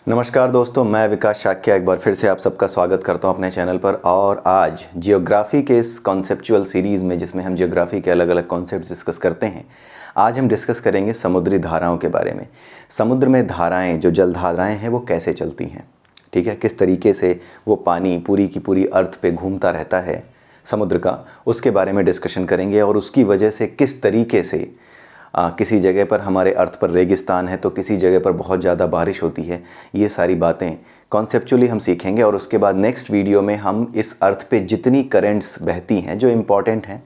नमस्कार दोस्तों, मैं विकास शाक्य एक बार फिर से आप सबका स्वागत करता हूं अपने चैनल पर। और आज जियोग्राफी के इस कॉन्सेप्चुअल सीरीज़ में, जिसमें हम जियोग्राफी के अलग अलग कॉन्सेप्ट डिस्कस करते हैं, आज हम डिस्कस करेंगे समुद्री धाराओं के बारे में। समुद्र में धाराएं, जो जल धाराएं हैं, वो कैसे चलती हैं, ठीक है, किस तरीके से वो पानी पूरी की पूरी अर्थ पे घूमता रहता है समुद्र का, उसके बारे में डिस्कशन करेंगे। और उसकी वजह से किस तरीके से किसी जगह पर हमारे अर्थ पर रेगिस्तान है तो किसी जगह पर बहुत ज़्यादा बारिश होती है, ये सारी बातें कॉन्सेप्चुअली हम सीखेंगे। और उसके बाद नेक्स्ट वीडियो में हम इस अर्थ पे जितनी करेंट्स बहती हैं, जो इम्पॉर्टेंट हैं,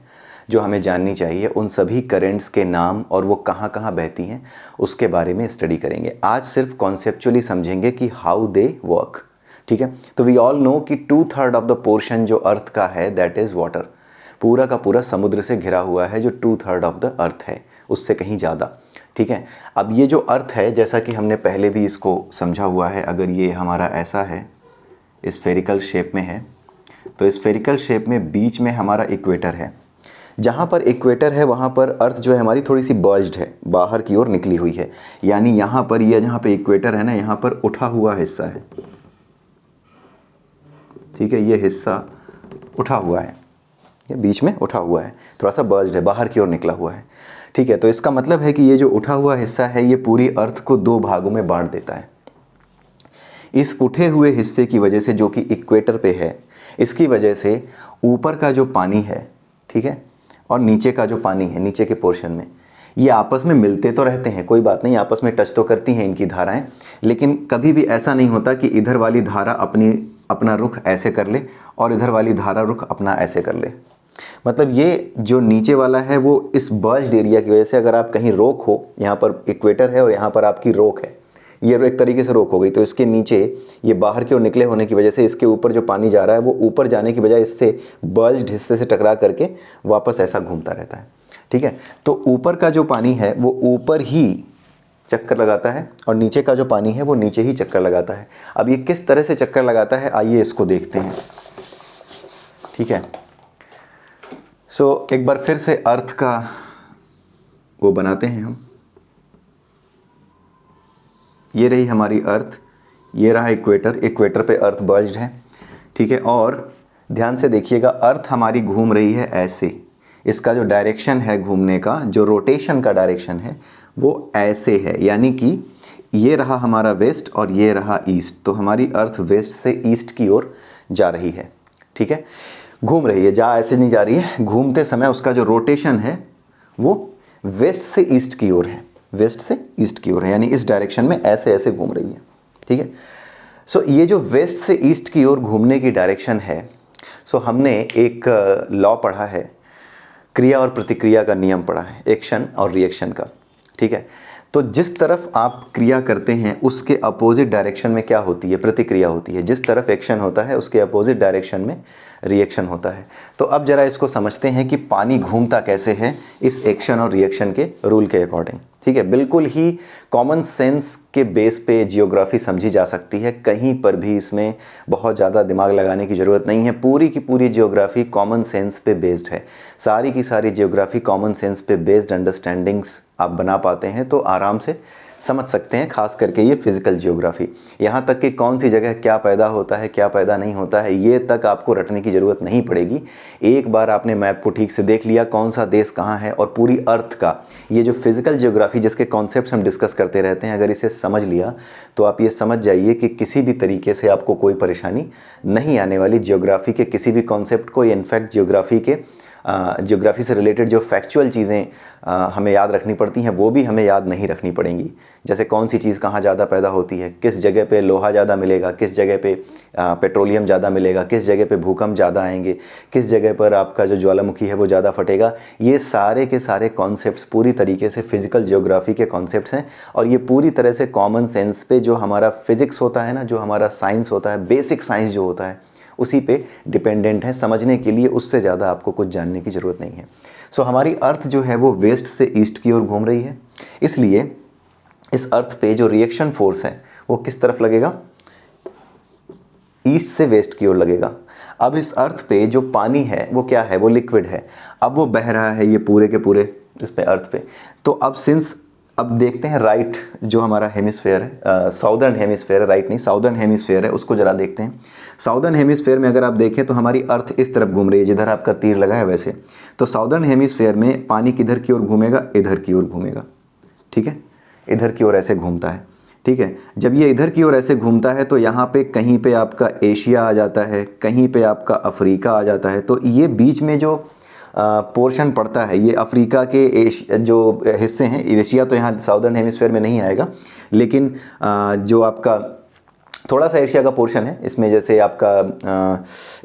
जो हमें जाननी चाहिए, उन सभी करेंट्स के नाम और वो कहाँ कहाँ बहती हैं, उसके बारे में स्टडी करेंगे। आज सिर्फ कॉन्सेप्चुअली समझेंगे कि हाउ दे वर्क, ठीक है। तो वी ऑल नो कि 2/3 ऑफ द पोर्शन जो अर्थ का है दैट इज़ वाटर। पूरा का पूरा समुद्र से घिरा हुआ है जो 2/3 ऑफ द अर्थ है, उससे कहीं ज़्यादा, ठीक है। अब ये जो अर्थ है, जैसा कि हमने पहले भी इसको समझा हुआ है, अगर ये हमारा ऐसा है, स्फेरिकल शेप में है, तो स्फेरिकल शेप में बीच में हमारा इक्वेटर है। जहाँ पर इक्वेटर है वहाँ पर अर्थ जो है हमारी थोड़ी सी बर्ज्ड है, बाहर की ओर निकली हुई है। यानी यहाँ पर ये जहाँ पे इक्वेटर है ना, यहाँ पर उठा हुआ हिस्सा है, ठीक है, ये हिस्सा उठा हुआ है, ये बीच में उठा हुआ है, थोड़ा सा बर्ज्ड है, बाहर की ओर निकला हुआ है, ठीक है। तो इसका मतलब है कि ये जो उठा हुआ हिस्सा है ये पूरी अर्थ को 2 भागों में बांट देता है। इस उठे हुए हिस्से की वजह से, जो कि इक्वेटर पे है, इसकी वजह से ऊपर का जो पानी है, ठीक है, और नीचे का जो पानी है, नीचे के पोर्शन में, ये आपस में मिलते तो रहते हैं, कोई बात नहीं, आपस में टच तो करती हैं इनकी धाराएं, लेकिन कभी भी ऐसा नहीं होता कि इधर वाली धारा अपना रुख ऐसे कर ले और इधर वाली धारा रुख अपना ऐसे कर ले। मतलब ये जो नीचे वाला है वो इस बर्ज्ड एरिया की वजह से, अगर आप कहीं रोक हो, यहाँ पर इक्वेटर है और यहाँ पर आपकी रोक है, ये एक तरीके से रोक हो गई, तो इसके नीचे ये बाहर की ओर निकले होने की वजह से इसके ऊपर जो पानी जा रहा है वो ऊपर जाने की बजाय इससे बर्ज्ड हिस्से से टकरा करके वापस ऐसा घूमता रहता है, ठीक है। तो ऊपर का जो पानी है वो ऊपर ही चक्कर लगाता है और नीचे का जो पानी है वो नीचे ही चक्कर लगाता है। अब ये किस तरह से चक्कर लगाता है, आइए इसको देखते हैं, ठीक है। एक बार फिर से अर्थ का वो बनाते हैं हम। ये रही हमारी अर्थ, ये रहा इक्वेटर, इक्वेटर पे अर्थ बर्ज्ड है, ठीक है। और ध्यान से देखिएगा, अर्थ हमारी घूम रही है ऐसे, इसका जो डायरेक्शन है घूमने का, जो रोटेशन का डायरेक्शन है वो ऐसे है, यानी कि ये रहा हमारा वेस्ट और ये रहा ईस्ट। तो हमारी अर्थ वेस्ट से ईस्ट की ओर जा रही है, ठीक है, घूम रही है, ऐसे नहीं जा रही है, घूमते समय उसका जो रोटेशन है वो वेस्ट से ईस्ट की ओर है, वेस्ट से ईस्ट की ओर है, यानी इस डायरेक्शन में ऐसे ऐसे घूम रही है, ठीक है। ये जो वेस्ट से ईस्ट की ओर घूमने की डायरेक्शन है, हमने एक लॉ पढ़ा है, क्रिया और प्रतिक्रिया का नियम पढ़ा है, एक्शन और रिएक्शन का, ठीक है। तो जिस तरफ आप क्रिया करते हैं उसके अपोजिट डायरेक्शन में क्या होती है, प्रतिक्रिया होती है। जिस तरफ एक्शन होता है उसके अपोजिट डायरेक्शन में रिएक्शन होता है। तो अब जरा इसको समझते हैं कि पानी घूमता कैसे है इस एक्शन और रिएक्शन के रूल के अकॉर्डिंग, ठीक है। बिल्कुल ही कॉमन सेंस के बेस पे जियोग्राफी समझी जा सकती है, कहीं पर भी इसमें बहुत ज़्यादा दिमाग लगाने की ज़रूरत नहीं है। पूरी की पूरी जियोग्राफी कॉमन सेंस पे बेस्ड है, सारी की सारी जियोग्राफी कॉमन सेंस पे बेस्ड अंडरस्टैंडिंग्स आप बना पाते हैं तो आराम से समझ सकते हैं, खास करके ये फिज़िकल जियोग्राफी। यहाँ तक कि कौन सी जगह क्या पैदा होता है, क्या पैदा नहीं होता है, ये तक आपको रटने की ज़रूरत नहीं पड़ेगी। एक बार आपने मैप को ठीक से देख लिया, कौन सा देश कहाँ है, और पूरी अर्थ का ये जो फिज़िकल जियोग्राफी जिसके कॉन्सेप्ट्स हम डिस्कस करते रहते हैं, अगर इसे समझ लिया तो आप ये समझ जाइए कि किसी भी तरीके से आपको कोई परेशानी नहीं आने वाली। जियोग्राफी के किसी भी कॉन्सेप्ट को, इनफैक्ट जियोग्राफी से रिलेटेड जो फैक्चुअल चीज़ें हमें याद रखनी पड़ती हैं वो भी हमें याद नहीं रखनी पड़ेंगी। जैसे कौन सी चीज़ कहाँ ज़्यादा पैदा होती है, किस जगह पे लोहा ज़्यादा मिलेगा, किस जगह पे पेट्रोलियम ज़्यादा मिलेगा, किस जगह पे भूकंप ज़्यादा आएंगे, किस जगह पर आपका जो ज्वालामुखी है वो ज़्यादा फटेगा। ये सारे के सारे कॉन्सेप्ट्स पूरी तरीके से फिज़िकल जियोग्राफी के कॉन्सेप्ट्स हैं और ये पूरी तरह से कॉमन सेंस पे, जो हमारा फिज़िक्स होता है ना, जो हमारा साइंस होता है, बेसिक साइंस जो होता है, उसी पे डिपेंडेंट है। समझने के लिए उससे ज़्यादा आपको कुछ जानने की ज़रूरत नहीं है। हमारी अर्थ जो है वो वेस्ट से ईस्ट की ओर घूम रही है, इसलिए इस अर्थ पे जो रिएक्शन फोर्स है वो किस तरफ लगेगा, ईस्ट से वेस्ट की ओर लगेगा। अब इस अर्थ पे जो पानी है वो क्या है, वो लिक्विड है। अब वो बह रहा है ये पूरे के पूरे इस पे अर्थ पे। तो अब सिंस अब देखते हैं राइट जो हमारा हेमिस्फेयर है, साउदर्न हेमिस्फेयर है, राइट नहीं साउदर्न हेमिस्फेयर है, उसको जरा देखते हैं। साउदर्न हेमिस्फेयर में अगर आप देखें तो हमारी अर्थ इस तरफ घूम रही है जिधर आपका तीर लगा है वैसे। तो साउदर्न हेमिस्फेयर में पानी किधर की ओर घूमेगा, इधर की ओर घूमेगा, ठीक है, इधर की ओर ऐसे घूमता है, ठीक है। जब ये इधर की ओर ऐसे घूमता है तो यहाँ पे कहीं पे आपका एशिया आ जाता है, कहीं पे आपका अफ्रीका आ जाता है। तो ये बीच में जो पोर्शन पड़ता है ये अफ्रीका के जो हिस्से हैं, एशिया तो यहाँ साउदर्न हेमिस्फेयर में नहीं आएगा, लेकिन जो आपका थोड़ा सा एशिया का पोर्शन है इसमें, जैसे आपका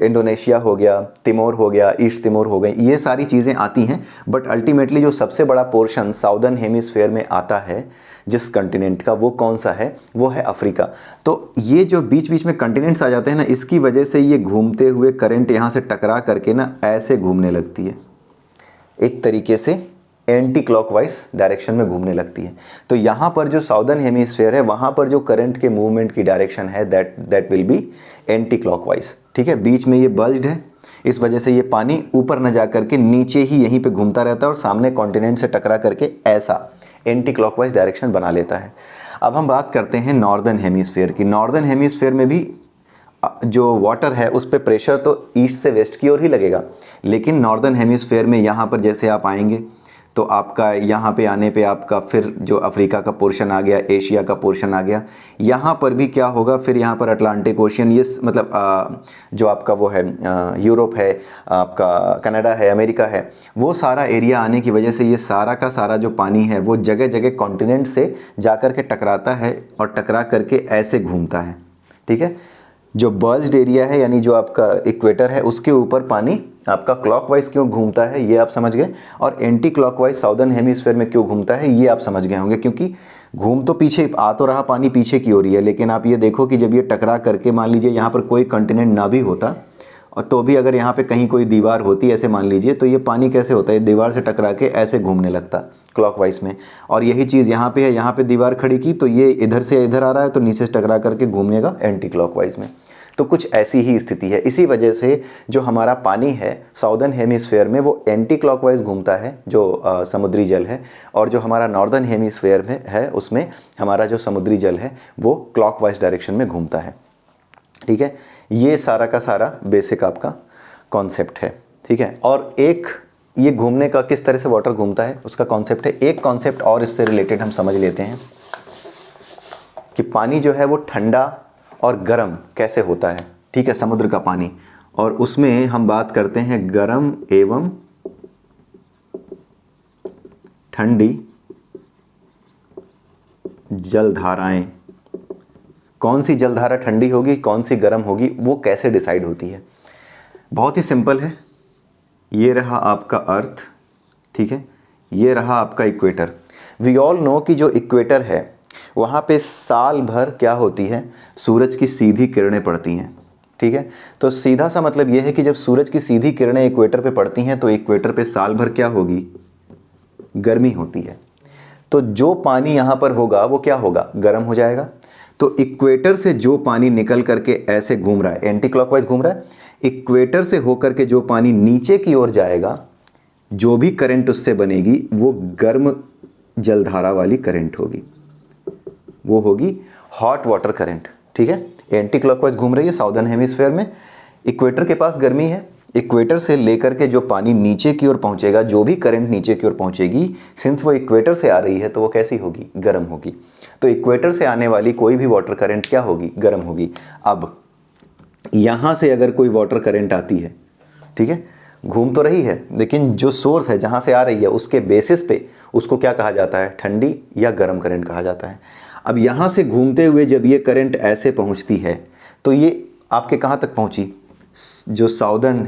इंडोनेशिया हो गया, तिमोर हो गया, ईस्ट तिमोर हो गई, ये सारी चीज़ें आती हैं। बट अल्टीमेटली जो सबसे बड़ा पोर्शन साउदर्न हेमिस्फेयर में आता है जिस कंटिनेंट का, वो कौन सा है, वो है अफ्रीका। तो ये जो बीच बीच में कंटिनेंट्स आ जाते हैं ना, इसकी वजह से ये घूमते हुए करंट यहाँ से टकरा करके ना ऐसे घूमने लगती है, एक तरीके से एंटी क्लॉकवाइज डायरेक्शन में घूमने लगती है। तो यहाँ पर जो साउदर्न हेमिस्फेयर है वहाँ पर जो करंट के मूवमेंट की डायरेक्शन है that will be anti clockwise, ठीक है। बीच में ये बल्ज्ड है, इस वजह से ये पानी ऊपर न जा करके नीचे ही यहीं पे घूमता रहता है और सामने कॉन्टिनेंट से टकरा करके ऐसा एंटी क्लॉकवाइज डायरेक्शन बना लेता है। अब हम बात करते हैं नॉर्दर्न हेमिस्फेयर की। नॉर्दर्न हेमिस्फेयर में भी जो वाटर है उस पर प्रेशर तो ईस्ट से वेस्ट की ओर ही लगेगा, लेकिन नॉर्दर्न हेमिस्फेयर में यहाँ पर जैसे आप आएंगे तो आपका यहाँ पे आने पे आपका फिर जो अफ्रीका का पोर्शन आ गया, एशिया का पोर्शन आ गया, यहाँ पर भी क्या होगा, फिर यहाँ पर अटलांटिक ओशियन, ये मतलब जो आपका वो है यूरोप है, आपका कनाडा है, अमेरिका है, वो सारा एरिया आने की वजह से ये सारा का सारा जो पानी है वो जगह जगह कॉन्टिनेंट से जा कर के टकराता है और टकरा करके ऐसे घूमता है, ठीक है। जो बल्ज्ड एरिया है यानी जो आपका इक्वेटर है उसके ऊपर पानी आपका क्लॉकवाइज क्यों घूमता है ये आप समझ गए, और एंटी क्लॉकवाइज साउदर्न हेमिस्फेयर में क्यों घूमता है ये आप समझ गए होंगे। क्योंकि घूम तो पीछे आ तो रहा पानी पीछे की ओर ही है, लेकिन आप ये देखो कि जब ये टकरा करके मान लीजिए यहाँ पर कोई कंटिनेंट ना भी होता और तो भी अगर यहाँ पे कहीं कोई दीवार होती ऐसे मान लीजिए, तो ये पानी कैसे होता है, दीवार से टकरा के ऐसे घूमने लगता क्लॉकवाइज में। और यही चीज़ यहाँ पे है, यहाँ पे दीवार खड़ी की तो ये इधर से इधर आ रहा है तो नीचे से टकरा करके घूमेगा एंटी क्लॉकवाइज में। तो कुछ ऐसी ही स्थिति है। इसी वजह से जो हमारा पानी है साउदर्न हेमिस्फेयर में वो एंटी क्लॉकवाइज घूमता है जो समुद्री जल है, और जो हमारा नॉर्दर्न हेमिस्फेयर में है उसमें हमारा जो समुद्री जल है वो क्लॉकवाइज डायरेक्शन में घूमता है, ठीक है। ये सारा का सारा बेसिक आपका कॉन्सेप्ट है, ठीक है। और एक ये घूमने का किस तरह से वाटर घूमता है उसका कॉन्सेप्ट है। एक कॉन्सेप्ट और इससे रिलेटेड हम समझ लेते हैं कि पानी जो है वो ठंडा और गर्म कैसे होता है, ठीक है, समुद्र का पानी। और उसमें हम बात करते हैं गर्म एवं ठंडी जलधाराएं। कौन सी जलधारा ठंडी होगी, कौन सी गर्म होगी, वो कैसे डिसाइड होती है। बहुत ही सिंपल है। ये रहा आपका अर्थ, ठीक है, ये रहा आपका इक्वेटर। वी ऑल नो कि जो इक्वेटर है वहाँ पे साल भर क्या होती है, सूरज की सीधी किरणें पड़ती हैं, ठीक है। तो सीधा सा मतलब ये है कि जब सूरज की सीधी किरणें इक्वेटर पे पड़ती हैं तो इक्वेटर पे साल भर क्या होगी, गर्मी होती है। तो जो पानी यहाँ पर होगा वो क्या होगा, गर्म हो जाएगा। तो इक्वेटर से जो पानी निकल करके ऐसे घूम रहा है, एंटी क्लॉकवाइज घूम रहा है, इक्वेटर से होकर के जो पानी नीचे की ओर जाएगा, जो भी करंट उससे बनेगी वो गर्म जलधारा वाली करंट होगी, वो होगी हॉट वाटर करंट, ठीक है। एंटी क्लॉकवाइज घूम रही है साउदर्न हेमिस्फेयर में, इक्वेटर के पास गर्मी है, इक्वेटर से लेकर के जो पानी नीचे की ओर पहुंचेगा, जो भी करंट नीचे की ओर पहुंचेगी, सिंस वो इक्वेटर से आ रही है तो वो कैसी होगी, गर्म होगी। तो इक्वेटर से आने वाली कोई भी वाटर करंट क्या होगी, गर्म होगी। अब यहाँ से अगर कोई वाटर करंट आती है, ठीक है, घूम तो रही है लेकिन जो सोर्स है जहाँ से आ रही है उसके बेसिस पे उसको क्या कहा जाता है, ठंडी या गर्म करंट कहा जाता है। अब यहाँ से घूमते हुए जब ये करंट ऐसे पहुँचती है तो ये आपके कहाँ तक पहुँची, जो साउदर्न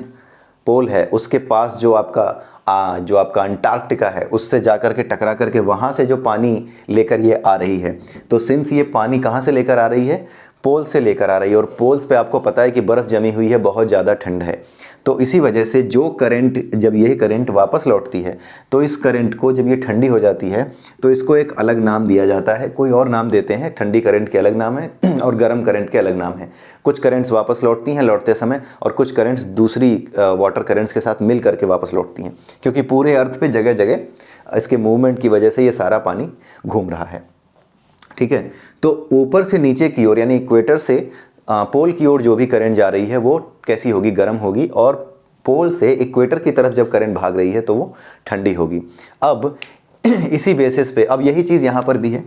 पोल है उसके पास जो आपका अंटार्कटिका है उससे जा कर के टकरा करके वहाँ से जो पानी लेकर ये आ रही है। तो सिंस ये पानी कहाँ से लेकर आ रही है, पोल से लेकर आ रही है, और पोल्स पे आपको पता है कि बर्फ़ जमी हुई है, बहुत ज़्यादा ठंड है। तो इसी वजह से जो करंट, जब यही करंट वापस लौटती है तो इस करंट को जब ये ठंडी हो जाती है तो इसको एक अलग नाम दिया जाता है, कोई और नाम देते हैं। ठंडी करंट के अलग नाम है और गर्म करंट के अलग नाम है। कुछ करंट्स वापस लौटती हैं लौटते समय, और कुछ करंट्स दूसरी वाटर करंट्स के साथ मिल करके वापस लौटती हैं, क्योंकि पूरे अर्थ पे जगह जगह इसके मूवमेंट की वजह से ये सारा पानी घूम रहा है। ठीक है, तो ऊपर से नीचे की ओर यानी इक्वेटर से पोल की ओर जो भी करंट जा रही है वो कैसी होगी, गर्म होगी, और पोल से इक्वेटर की तरफ जब करंट भाग रही है तो वो ठंडी होगी। अब इसी बेसिस पे अब यही चीज़ यहाँ पर भी है,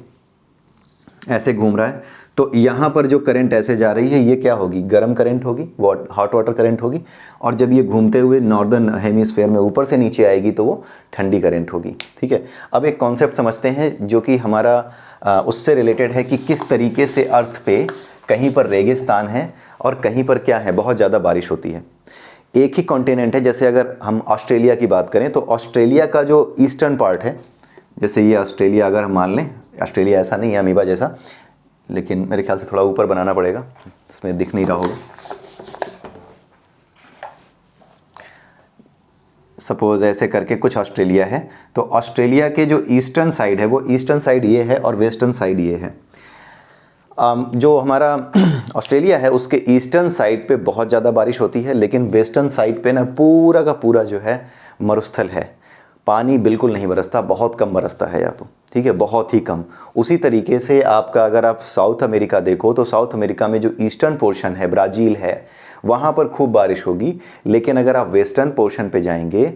ऐसे घूम रहा है, तो यहाँ पर जो करंट ऐसे जा रही है ये क्या होगी, गर्म करंट होगी, हॉट वाटर करंट होगी, और जब ये घूमते हुए नॉर्दर्न हेमिस्फेयर में ऊपर से नीचे आएगी तो वो ठंडी करंट होगी। ठीक है, अब एक कॉन्सेप्ट समझते हैं जो कि हमारा उससे रिलेटेड है कि किस तरीके से अर्थ पे कहीं पर रेगिस्तान है और कहीं पर क्या है, बहुत ज़्यादा बारिश होती है। एक ही कॉन्टिनेंट है, जैसे अगर हम ऑस्ट्रेलिया की बात करें तो ऑस्ट्रेलिया का जो ईस्टर्न पार्ट है, जैसे ये ऑस्ट्रेलिया अगर हम मान लें, ऑस्ट्रेलिया ऐसा नहीं है अमीबा जैसा, लेकिन मेरे ख्याल से थोड़ा ऊपर बनाना पड़ेगा, इसमें दिख नहीं रहा होगा। सपोज ऐसे करके कुछ ऑस्ट्रेलिया है, तो ऑस्ट्रेलिया के जो ईस्टर्न साइड है वो ईस्टर्न साइड ये है और वेस्टर्न साइड ये है। जो हमारा ऑस्ट्रेलिया है उसके ईस्टर्न साइड पे बहुत ज़्यादा बारिश होती है, लेकिन वेस्टर्न साइड पे ना पूरा का पूरा जो है मरुस्थल है, पानी बिल्कुल नहीं बरसता, बहुत कम बरसता है या तो, ठीक है, बहुत ही कम। उसी तरीके से आपका अगर आप साउथ अमेरिका देखो तो साउथ अमेरिका में जो ईस्टर्न पोर्शन है, ब्राज़ील है, वहाँ पर खूब बारिश होगी, लेकिन अगर आप वेस्टर्न पोर्शन पे जाएंगे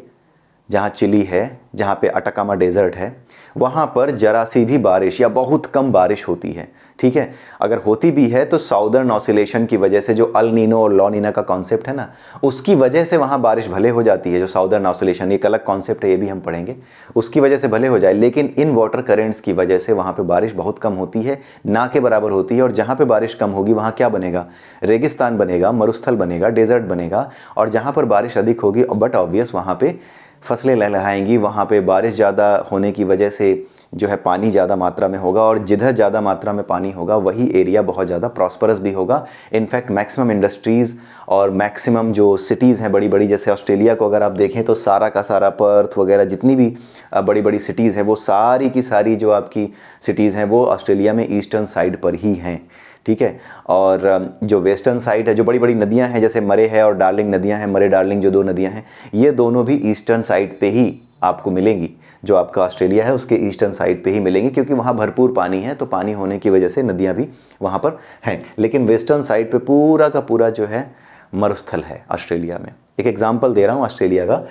जहाँ चिली है, जहाँ पे अटाकामा डेजर्ट है, वहाँ पर जरा सी भी बारिश या बहुत कम बारिश होती है। ठीक है, अगर होती भी है तो साउदर्न ऑसिलेशन की वजह से, जो अल नीनो और लॉ नीना का कॉन्सेप्ट है ना, उसकी वजह से वहाँ बारिश भले हो जाती है। जो साउदर्न ऑसिलेशन एक अलग कॉन्सेप्ट है, ये भी हम पढ़ेंगे, उसकी वजह से भले हो जाए, लेकिन इन वाटर करेंट्स की वजह से वहाँ पे बारिश बहुत कम होती है, ना के बराबर होती है। और जहाँ पे बारिश कम होगी वहाँ क्या बनेगा, रेगिस्तान बनेगा, मरुस्थल बनेगा, डेजर्ट बनेगा। और जहाँ पर बारिश अधिक होगी बट ऑब्वियस वहाँ पे फसलें लहलहाएंगी, वहाँ पे बारिश ज़्यादा होने की वजह से जो है पानी ज़्यादा मात्रा में होगा, और जिधर ज़्यादा मात्रा में पानी होगा वही एरिया बहुत ज़्यादा प्रॉस्परस भी होगा। इनफैक्ट मैक्सिमम इंडस्ट्रीज़ और मैक्सिमम जो सिटीज़ हैं बड़ी बड़ी, जैसे ऑस्ट्रेलिया को अगर आप देखें तो सारा का सारा पर्थ वगैरह जितनी भी बड़ी बड़ी सिटीज़ हैं वो सारी की सारी जो आपकी सिटीज़ हैं वो ऑस्ट्रेलिया में ईस्टर्न साइड पर ही हैं। ठीक है, और जो वेस्टर्न साइड है, जो बड़ी बड़ी नदियां हैं जैसे मरे है और डार्लिंग नदियां हैं, मरे डार्लिंग जो दो नदियां हैं, ये दोनों भी ईस्टर्न साइड पे ही आपको मिलेंगी। जो आपका ऑस्ट्रेलिया है उसके ईस्टर्न साइड पे ही मिलेंगी, क्योंकि वहाँ भरपूर पानी है, तो पानी होने की वजह से नदियाँ भी वहाँ पर हैं। लेकिन वेस्टर्न साइड पे पूरा का पूरा जो है मरुस्थल है ऑस्ट्रेलिया में। एक एग्जांपल दे रहा हूँ ऑस्ट्रेलिया का,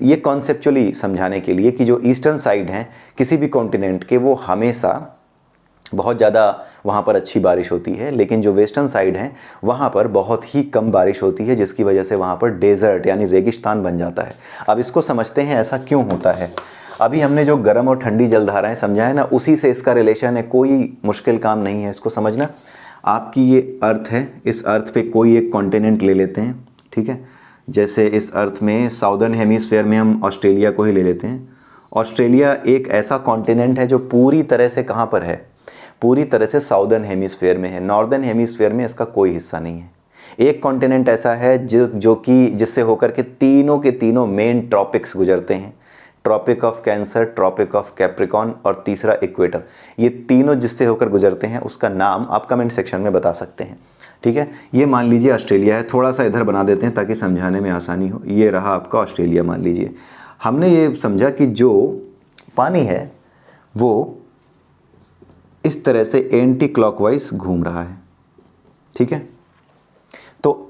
ये कॉन्सेप्चुअली समझाने के लिए कि जो ईस्टर्न साइड हैं किसी भी कॉन्टिनेंट के, वो हमेशा बहुत ज़्यादा वहाँ पर अच्छी बारिश होती है, लेकिन जो वेस्टर्न साइड हैं वहाँ पर बहुत ही कम बारिश होती है, जिसकी वजह से वहाँ पर डेजर्ट यानी रेगिस्तान बन जाता है। अब इसको समझते हैं ऐसा क्यों होता है। अभी हमने जो गर्म और ठंडी जलधाराएं समझा है ना, उसी से इसका रिलेशन है, कोई मुश्किल काम नहीं है इसको समझना। आपकी ये अर्थ है, इस अर्थ पे कोई एक कॉन्टिनेंट ले लेते हैं, ठीक है, जैसे इस अर्थ में साउदर्न हेमिस्फेयर में हम ऑस्ट्रेलिया को ही ले लेते हैं। ऑस्ट्रेलिया एक ऐसा कॉन्टिनेंट है जो पूरी तरह से कहाँ पर है, पूरी तरह से साउदर्न हेमिस्फेयर में है। नॉर्दर्न हेमिस्फेयर में इसका कोई हिस्सा नहीं है। एक कॉन्टिनेंट ऐसा है जो कि जिससे होकर के तीनों के तीनों मेन ट्रॉपिक्स गुजरते हैं, tropic of cancer, tropic of capricorn और तीसरा इक्वेटर। ये तीनों जिससे होकर गुजरते हैं उसका नाम आप कमेंट सेक्शन में बता सकते हैं। ठीक है, ये मान लीजिए ऑस्ट्रेलिया है, थोड़ा सा इधर बना देते हैं ताकि समझाने में आसानी हो। ये रहा आपका ऑस्ट्रेलिया मान लीजिए। हमने ये समझा कि जो पानी है वो इस तरह से एंटी क्लॉकवाइज घूम रहा है। ठीक है, तो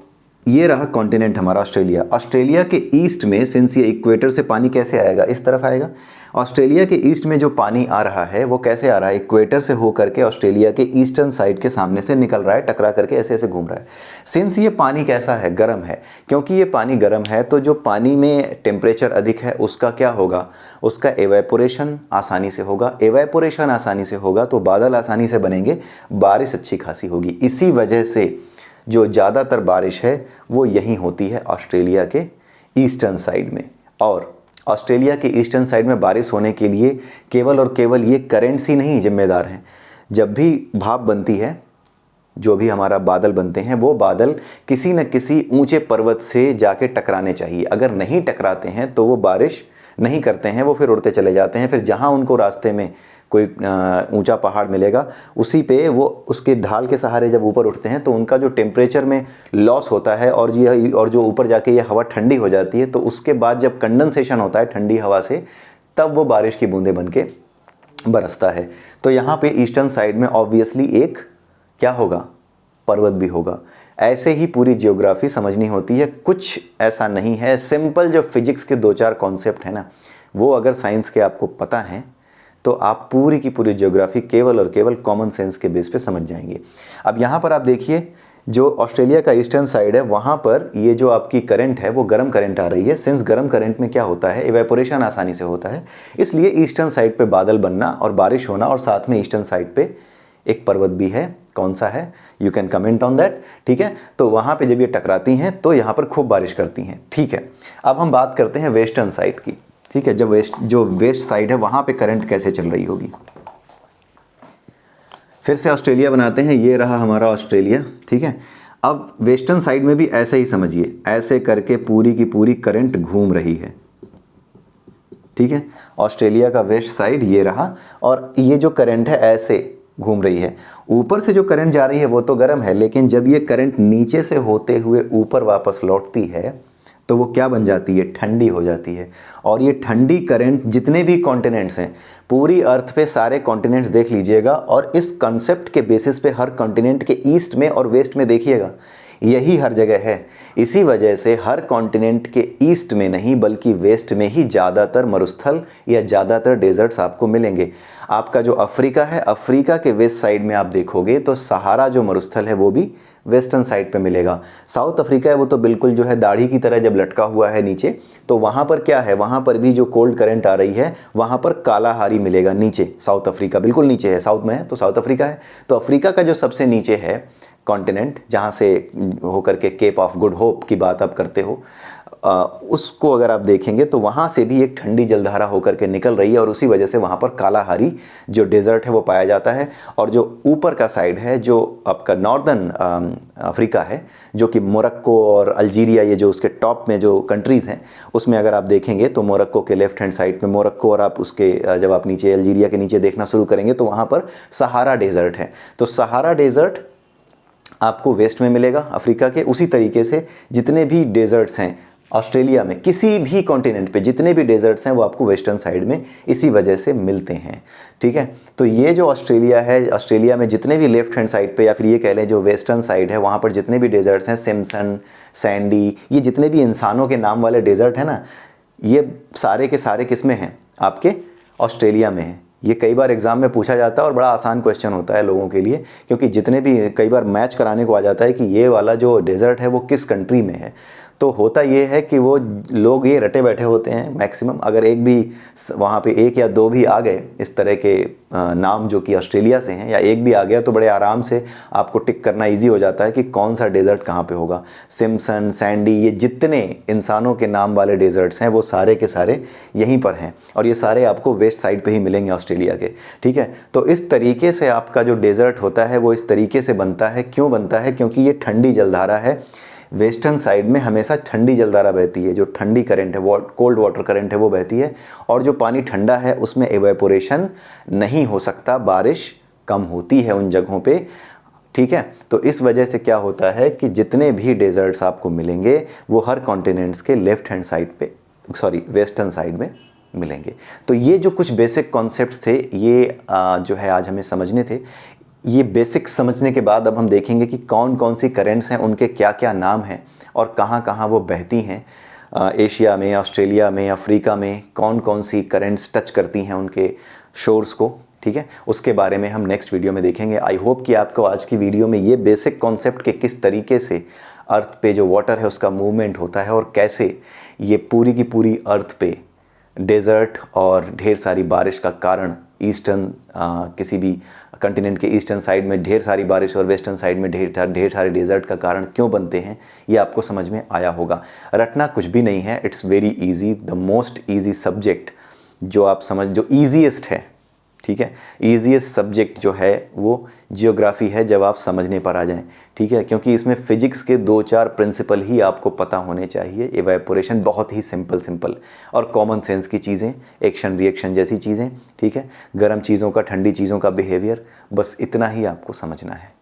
ये रहा कॉन्टिनेंट हमारा ऑस्ट्रेलिया। ऑस्ट्रेलिया के ईस्ट में, सिंस ये इक्वेटर से पानी कैसे आएगा, इस तरफ आएगा। ऑस्ट्रेलिया के ईस्ट में जो पानी आ रहा है वो कैसे आ रहा है, इक्वेटर से होकर के ऑस्ट्रेलिया के ईस्टर्न साइड के सामने से निकल रहा है, टकरा करके ऐसे ऐसे घूम रहा है। सिंस ये पानी कैसा है, गर्म है, क्योंकि ये पानी गर्म है तो जो पानी में टेम्परेचर अधिक है उसका क्या होगा, उसका एवेपोरेशन आसानी से होगा। एवेपोरेशन आसानी से होगा तो बादल आसानी से बनेंगे, बारिश अच्छी खासी होगी। इसी वजह से जो ज़्यादातर बारिश है वो यहीं होती है ऑस्ट्रेलिया के ईस्टर्न साइड में। और ऑस्ट्रेलिया के ईस्टर्न साइड में बारिश होने के लिए केवल और केवल ये करेंट्स ही नहीं जिम्मेदार हैं। जब भी भाप बनती है, जो भी हमारा बादल बनते हैं, वो बादल किसी न किसी ऊंचे पर्वत से जाके टकराने चाहिए। अगर नहीं टकराते हैं तो वो बारिश नहीं करते हैं, वो फिर उड़ते चले जाते हैं। फिर जहाँ उनको रास्ते में कोई ऊंचा पहाड़ मिलेगा उसी पे वो उसके ढाल के सहारे जब ऊपर उठते हैं तो उनका जो टेम्परेचर में लॉस होता है और जो ऊपर जाके ये हवा ठंडी हो जाती है, तो उसके बाद जब कंडेंसेशन होता है ठंडी हवा से, तब वो बारिश की बूंदें बन के बरसता है। तो यहाँ पे ईस्टर्न साइड में ऑब्वियसली एक क्या होगा, पर्वत भी होगा। ऐसे ही पूरी जियोग्राफी समझनी होती है, कुछ ऐसा नहीं है। सिंपल जो फिजिक्स के 2-4 कॉन्सेप्ट है ना, वो अगर साइंस के आपको पता है तो आप पूरी की पूरी जियोग्राफी केवल और केवल कॉमन सेंस के बेस पे समझ जाएंगे। अब यहाँ पर आप देखिए, जो ऑस्ट्रेलिया का ईस्टर्न साइड है वहाँ पर ये जो आपकी करंट है वो गर्म करंट आ रही है। सिंस गर्म करंट में क्या होता है, इवेपोरेशन आसानी से होता है, इसलिए ईस्टर्न साइड पे बादल बनना और बारिश होना, और साथ में ईस्टर्न साइड पे एक पर्वत भी है। कौन सा है, you can comment on that. ठीक है, तो वहाँ पे जब ये टकराती हैं तो यहाँ पर खूब बारिश करती हैं। ठीक है, अब हम बात करते हैं वेस्टर्न साइड की। ठीक है, जब जो वेस्ट साइड है वहाँ पे करंट कैसे चल रही होगी। फिर से ऑस्ट्रेलिया बनाते हैं, ये रहा हमारा ऑस्ट्रेलिया। ठीक है, अब वेस्टर्न साइड में भी ऐसे ही समझिए, ऐसे करके पूरी की पूरी करंट घूम रही है। ठीक है, ऑस्ट्रेलिया का वेस्ट साइड ये रहा, और ये जो करंट है ऐसे घूम रही है। ऊपर से जो करंट जा रही है वो तो गर्म है, लेकिन जब ये करंट नीचे से होते हुए ऊपर वापस लौटती है तो वो क्या बन जाती है, ठंडी हो जाती है। और ये ठंडी करंट जितने भी कॉन्टिनेंट्स हैं, पूरी अर्थ पे सारे कॉन्टिनेंट्स देख लीजिएगा, और इस कॉन्सेप्ट के बेसिस पे हर कॉन्टिनेंट के ईस्ट में और वेस्ट में देखिएगा, यही हर जगह है। इसी वजह से हर कॉन्टिनेंट के ईस्ट में नहीं बल्कि वेस्ट में ही ज़्यादातर मरुस्थल या ज़्यादातर डेजर्ट्स आपको मिलेंगे। आपका जो अफ्रीका है, अफ्रीका के वेस्ट साइड में आप देखोगे तो सहारा जो मरुस्थल है वो भी वेस्टर्न साइड पे मिलेगा। साउथ अफ्रीका है वो तो बिल्कुल जो है दाढ़ी की तरह जब लटका हुआ है नीचे, तो वहाँ पर क्या है, वहाँ पर भी जो कोल्ड करंट आ रही है वहाँ पर कालाहारी मिलेगा नीचे। साउथ अफ्रीका बिल्कुल नीचे है, साउथ में है तो साउथ अफ्रीका है। तो अफ्रीका का जो सबसे नीचे है कॉन्टिनेंट, जहाँ से होकर के केप ऑफ गुड होप की बात आप करते हो, उसको अगर आप देखेंगे तो वहाँ से भी एक ठंडी जलधारा होकर के निकल रही है, और उसी वजह से वहाँ पर कालाहारी जो डेजर्ट है वो पाया जाता है। और जो ऊपर का साइड है, जो आपका नॉर्दर्न अफ्रीका है, जो कि मोरक्को और अल्जीरिया, ये जो उसके टॉप में जो कंट्रीज़ हैं, उसमें अगर आप देखेंगे तो मोरक्को के लेफ्ट हैंड साइड में मोरक्को, और आप उसके जब आप नीचे अल्जीरिया के नीचे देखना शुरू करेंगे तो वहाँ पर सहारा डेजर्ट है। तो सहारा डेजर्ट आपको वेस्ट में मिलेगा अफ्रीका के। उसी तरीके से जितने भी डेजर्ट्स हैं ऑस्ट्रेलिया में, किसी भी कॉन्टिनेंट पे जितने भी डेजर्ट्स हैं वो आपको वेस्टर्न साइड में इसी वजह से मिलते हैं। ठीक है, तो ये जो ऑस्ट्रेलिया है, ऑस्ट्रेलिया में जितने भी लेफ्ट हैंड साइड पे, या फिर ये कह लें जो वेस्टर्न साइड है, वहाँ पर जितने भी डेजर्ट्स हैं, सिम्पसन, सैंडी, ये जितने भी इंसानों के नाम वाले डेजर्ट हैं ना, ये सारे के सारे किस में हैं, आपके ऑस्ट्रेलिया में हैं। ये कई बार एग्ज़ाम में पूछा जाता है और बड़ा आसान क्वेश्चन होता है लोगों के लिए, क्योंकि जितने भी कई बार मैच कराने को आ जाता है कि ये वाला जो डेजर्ट है वो किस कंट्री में है। तो होता ये है कि वो लोग ये रटे बैठे होते हैं मैक्सिमम, अगर एक भी वहाँ पे एक या दो भी आ गए इस तरह के नाम जो कि ऑस्ट्रेलिया से हैं, या एक भी आ गया तो बड़े आराम से आपको टिक करना इजी हो जाता है कि कौन सा डेजर्ट कहाँ पे होगा। सिम्पसन, सैंडी, ये जितने इंसानों के नाम वाले डेजर्ट्स हैं वो सारे के सारे यहीं पर हैं, और ये सारे आपको वेस्ट साइड पे ही मिलेंगे ऑस्ट्रेलिया के। ठीक है, तो इस तरीके से आपका जो डेजर्ट होता है वो इस तरीके से बनता है। क्यों बनता है? क्योंकि ये ठंडी जलधारा है। वेस्टर्न साइड में हमेशा ठंडी जलधारा बहती है, जो ठंडी करंट है, कोल्ड वाटर करंट है वो बहती है, और जो पानी ठंडा है उसमें एवेपोरेशन नहीं हो सकता, बारिश कम होती है उन जगहों पे। ठीक है, तो इस वजह से क्या होता है कि जितने भी डेजर्ट्स आपको मिलेंगे वो हर कॉन्टिनेंट्स के लेफ्ट हैंड साइड पे, सॉरी वेस्टर्न साइड में मिलेंगे। तो ये जो कुछ बेसिक कॉन्सेप्ट्स थे ये जो है आज हमें समझने थे। ये बेसिक समझने के बाद अब हम देखेंगे कि कौन कौन सी करेंट्स हैं, उनके क्या क्या नाम हैं और कहाँ कहाँ वो बहती हैं। एशिया में, ऑस्ट्रेलिया में, अफ्रीका में कौन कौन सी करेंट्स टच करती हैं उनके शोर्स को। ठीक है, उसके बारे में हम नेक्स्ट वीडियो में देखेंगे। आई होप कि आपको आज की वीडियो में ये बेसिक कॉन्सेप्ट के किस तरीके से अर्थ पे जो वाटर है उसका मूवमेंट होता है, और कैसे ये पूरी की पूरी अर्थ पे डेजर्ट और ढेर सारी बारिश का कारण, ईस्टर्न किसी भी कंटिनेंट के ईस्टर्न साइड में ढेर सारी बारिश और वेस्टर्न साइड में ढेर सारे डेजर्ट का कारण क्यों बनते हैं, ये आपको समझ में आया होगा। रटना कुछ भी नहीं है, it's very easy, the most easy subject जो आप समझ, जो ईजीएस्ट है। ठीक है, ईजीएस्ट सब्जेक्ट जो है वो जियोग्राफी है जब आप समझने पर आ जाएं। ठीक है, क्योंकि इसमें फिजिक्स के 2-4 प्रिंसिपल ही आपको पता होने चाहिए। इवेपोरेशन बहुत ही सिंपल और कॉमन सेंस की चीज़ें, एक्शन रिएक्शन जैसी चीज़ें। ठीक है, गर्म चीज़ों का, ठंडी चीज़ों का बिहेवियर, बस इतना ही आपको समझना है।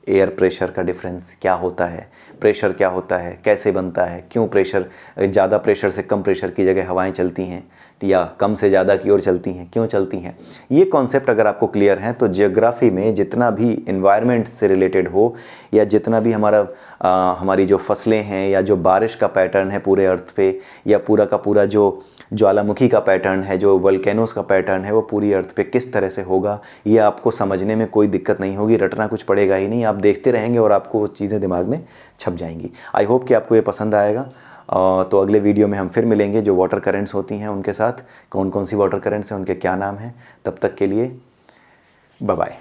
एयर प्रेशर का डिफरेंस क्या होता है, प्रेशर क्या होता है, कैसे बनता है, क्यों प्रेशर, ज़्यादा प्रेशर से कम प्रेशर की जगह हवाएं चलती हैं या कम से ज़्यादा की ओर चलती हैं, क्यों चलती हैं। ये कॉन्सेप्ट अगर आपको क्लियर हैं तो जियोग्राफी में जितना भी इन्वायरमेंट से रिलेटेड हो या जितना भी हमारी जो फसलें हैं या जो बारिश का पैटर्न है पूरे अर्थ पे, या पूरा का पूरा जो ज्वालामुखी का पैटर्न है, जो वोल्केनोस का पैटर्न है, वो पूरी अर्थ पे किस तरह से होगा, ये आपको समझने में कोई दिक्कत नहीं होगी। रटना कुछ पड़ेगा ही नहीं, आप देखते रहेंगे और आपको वो चीज़ें दिमाग में छप जाएंगी। आई होप कि आपको ये पसंद आएगा। तो अगले वीडियो में हम फिर मिलेंगे जो वाटर करेंट्स होती हैं उनके साथ, कौन कौन सी वाटर करेंट्स हैं, उनके क्या नाम हैं। तब तक के लिए बाय बाय।